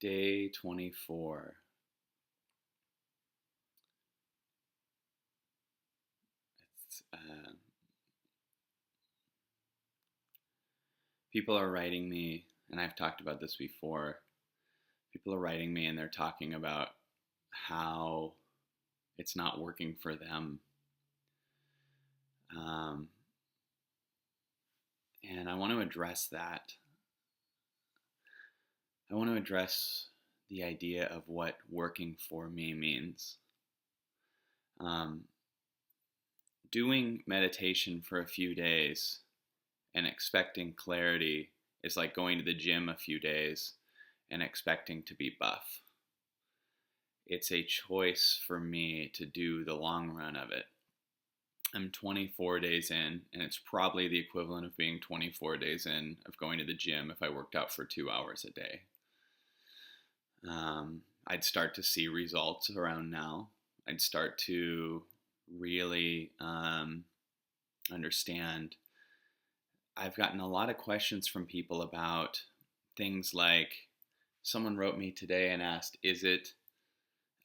Day 24. It's, people are writing me, and I've talked about this before. People are writing me and they're talking about how it's not working for them. Um, and I want to address that. I want to address the idea of what working for me means. Um, Doing meditation for a few days and expecting clarity is like going to the gym a few days and expecting to be buff. It's a choice for me to do the long run of it. I'm 24 days in, and it's probably the equivalent of being 24 days in of going to the gym if I worked out for 2 hours a day. I'd start to see results around now. I'd start to really understand. I've gotten a lot of questions from people about things like someone wrote me today and asked, is it,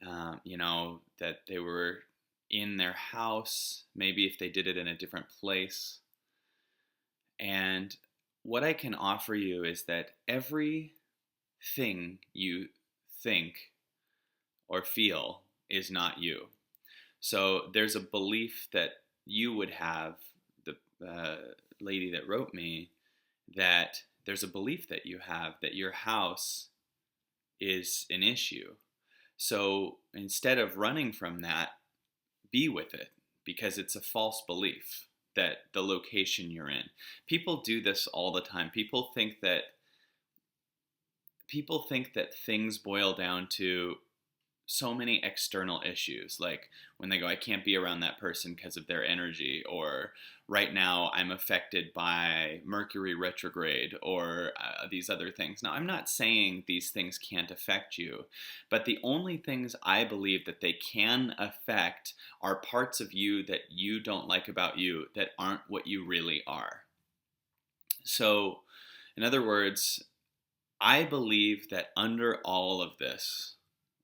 that they were in their house, maybe if they did it in a different place. And what I can offer you is that everything you think or feel is not you. So there's a belief that you would have, the lady that wrote me, that there's a belief that you have that your house is an issue. So instead of running from that, be with it, because it's a false belief that the location you're in. People do this all the time. People think that things boil down to so many external issues, like when they go, I can't be around that person because of their energy, or right now I'm affected by Mercury retrograde, or these other things. Now, I'm not saying these things can't affect you, but the only things I believe that they can affect are parts of you that you don't like about you that aren't what you really are. So, in other words, I believe that under all of this,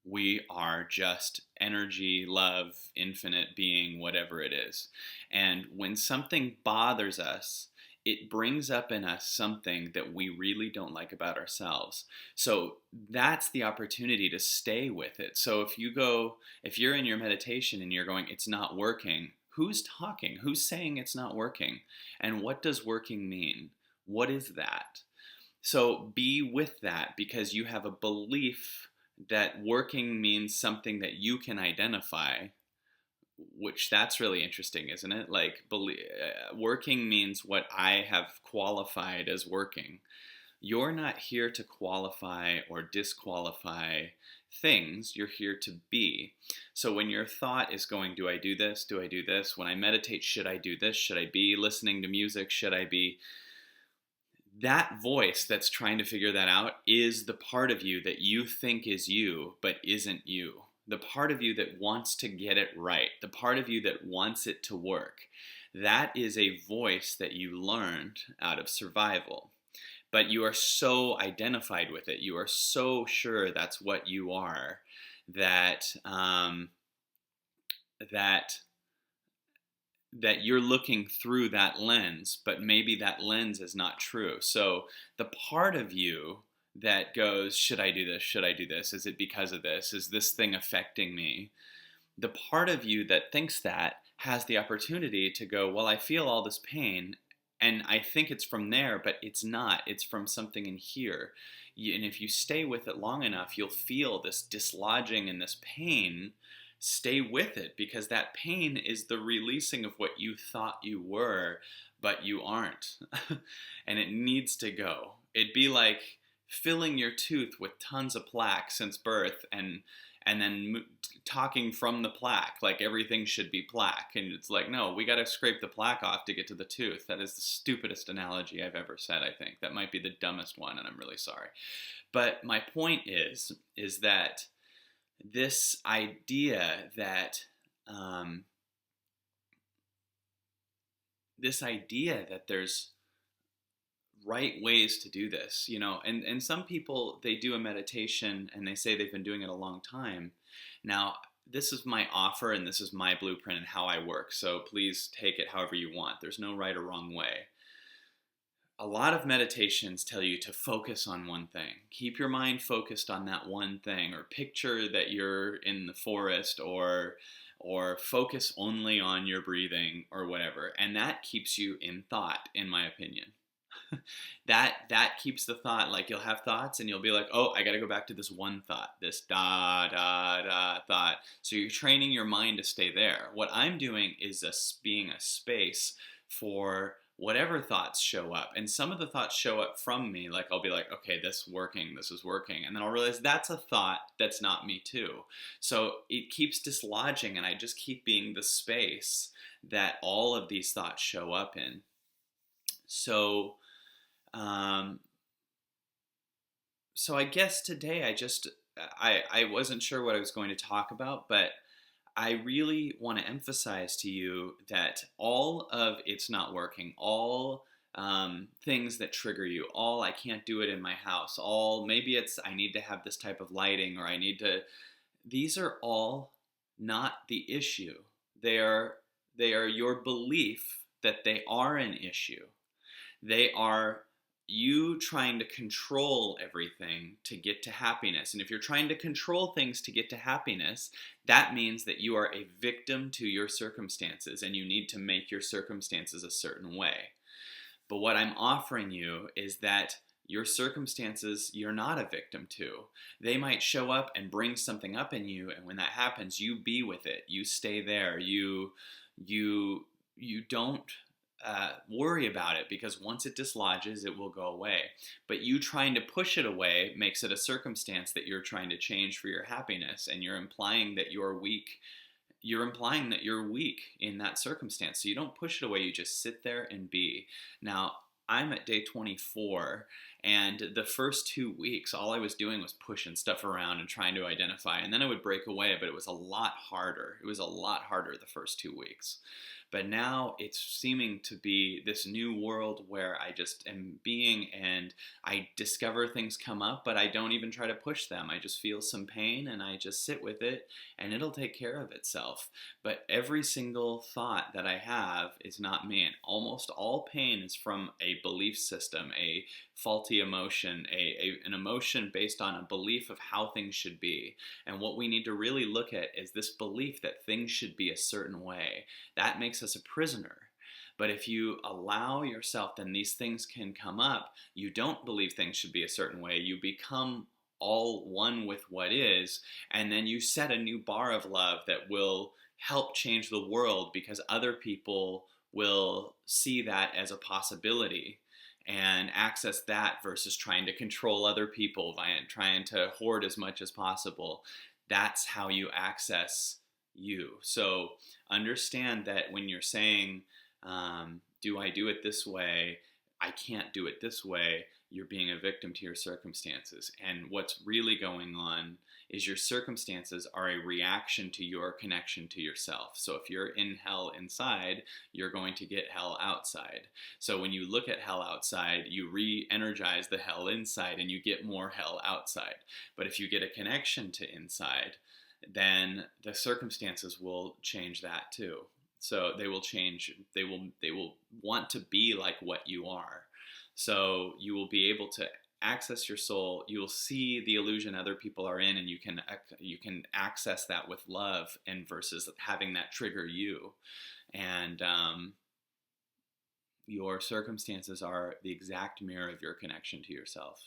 we are just energy, love, infinite being, whatever it is. And when something bothers us, it brings up in us something that we really don't like about ourselves. So that's the opportunity to stay with it. So if you're in your meditation and you're going, it's not working, who's talking? Who's saying it's not working? And what does working mean? What is that? So be with that, because you have a belief that working means something that you can identify, which that's really interesting, isn't it? Like, working means what I have qualified as working. You're not here to qualify or disqualify things. You're here to be. So when your thought is going, do I do this? Do I do this? When I meditate, should I do this? Should I be listening to music? Should I be? That voice that's trying to figure that out is the part of you that you think is you, but isn't you. The part of you that wants to get it right, the part of you that wants it to work. That is a voice that you learned out of survival. But you are so identified with it, you are so sure that's what you are, that that that you're looking through that lens, but maybe that lens is not true. So the part of you that goes, should I do this? Should I do this? Is it because of this? Is this thing affecting me? The part of you that thinks that has the opportunity to go, well, I feel all this pain and I think it's from there, but it's not. It's from something in here. And if you stay with it long enough, you'll feel this dislodging and this pain. Stay with it, because that pain is the releasing of what you thought you were, but you aren't. And it needs to go. It'd be like filling your tooth with tons of plaque since birth, and then talking from the plaque like everything should be plaque. And it's like, no, we got to scrape the plaque off to get to the tooth. That is the stupidest analogy I've ever said. I think that might be the dumbest one, and I'm really sorry. But my point is that this idea that there's right ways to do this, and some people, they do a meditation and they say they've been doing it a long time. Now, this is my offer and this is my blueprint and how I work. So please take it however you want. There's no right or wrong way. A lot of meditations tell you to focus on one thing. Keep your mind focused on that one thing, or picture that you're in the forest, or focus only on your breathing or whatever. And that keeps you in thought, in my opinion. That keeps the thought, like you'll have thoughts and you'll be like, oh, I got to go back to this one thought, this da da da thought. So you're training your mind to stay there. What I'm doing is being a space for whatever thoughts show up. And some of the thoughts show up from me, like I'll be like, okay, this is working. And then I'll realize that's a thought that's not me too. So it keeps dislodging, and I just keep being the space that all of these thoughts show up in. So so I guess today I wasn't sure what I was going to talk about, but I really want to emphasize to you that all of it's not working, all things that trigger you, all I can't do it in my house, all maybe it's I need to have this type of lighting, or I need to, these are all not the issue. They are your belief that they are an issue. They are you trying to control everything to get to happiness. And if you're trying to control things to get to happiness, that means that you are a victim to your circumstances and you need to make your circumstances a certain way. But what I'm offering you is that your circumstances, you're not a victim to. They might show up and bring something up in you, and when that happens, you be with it. You stay there. You don't worry about it, because once it dislodges, it will go away. But you trying to push it away makes it a circumstance that you're trying to change for your happiness, and you're implying that you're weak. You're implying that you're weak in that circumstance. So you don't push it away, you just sit there and be. Now, I'm at day 24, and the first 2 weeks, all I was doing was pushing stuff around and trying to identify, and then I would break away, but it was a lot harder. It was a lot harder the first 2 weeks. But now it's seeming to be this new world where I just am being, and I discover things come up, but I don't even try to push them. I just feel some pain and I just sit with it, and it'll take care of itself. But every single thought that I have is not me. And almost all pain is from a belief system, a faulty emotion, an emotion based on a belief of how things should be. And what we need to really look at is this belief that things should be a certain way. That makes us a prisoner. But if you allow yourself, then these things can come up. You don't believe things should be a certain way. You become all one with what is, and then you set a new bar of love that will help change the world, because other people will see that as a possibility and access that, versus trying to control other people by trying to hoard as much as possible. That's how you access you. So understand that when you're saying, do I do it this way? I can't do it this way. You're being a victim to your circumstances. And what's really going on is your circumstances are a reaction to your connection to yourself. So if you're in hell inside, you're going to get hell outside. So when you look at hell outside, you re-energize the hell inside and you get more hell outside. But if you get a connection to inside, then the circumstances will change that too. So they will change, they will want to be like what you are. So you will be able to access your soul. You will see the illusion other people are in, and you can access that with love, and versus having that trigger you. And your circumstances are the exact mirror of your connection to yourself.